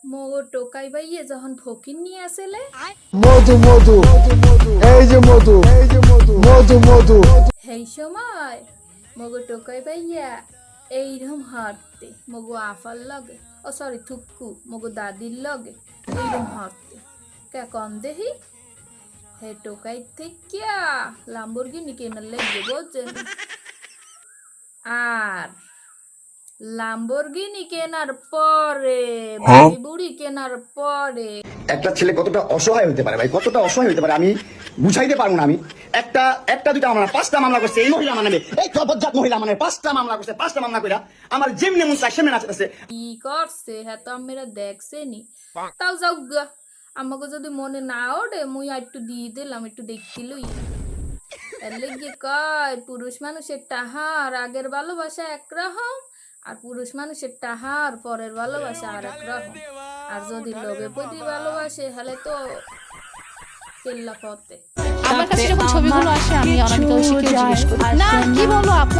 মগো টোকাই বাইয়ে যখন ফকির নিয়ে আসেলে মধু মধু এই যে মধু মধু মধু সেই সময় মগো টোকাই বাইয়া এইরকম হারতে মগো আফার লগে ও সরি থুক্কু মগো দাদির লগে এইরকম হারতে কে কম দেহি হে টোকাই থেকে লাম্বরগিনি কেনার লেগে বলছেন আর লাম্বরগিনি কেনার পরে বাড়ি বুড়ি কেনার পরে একটা ছেলে কতটা অসহায় হতে পারে ভাই, কতটা অসহায় হতে পারে আমি বুঝাইতে পারবো না। আমি একটা দুইটা মামলা 5টা মামলা করছে এই মহিলা মানে, এই জবরজাত মহিলা মানে 5টা মামলা করছে। 5টা মামলা কইরা আমার যেমনি মন চায় সেমনি নাচতেছে। কি করছে হ্যাঁ তো আমরা দেখছেনি তাও যাও গা আমাকে যদি মনে না ওঠে মুই একটু দিয়ে দিলাম একটু দেখছিলই এর লেগে কয় পুরুষ মানুষের টাহার আগের ভালোবাসা একরকম আর পুরুষ মানুষের টাহার পরের ভালোবাসা আর একরকম আর যদি লোভে প্রতি ভালোবাসে হলে তো কেল্লা পথে আমার কাছে যখন ছবিগুলো আসে আমি অনামিকা ঐশীকেও জিজ্ঞেস করি না কি বলো আপু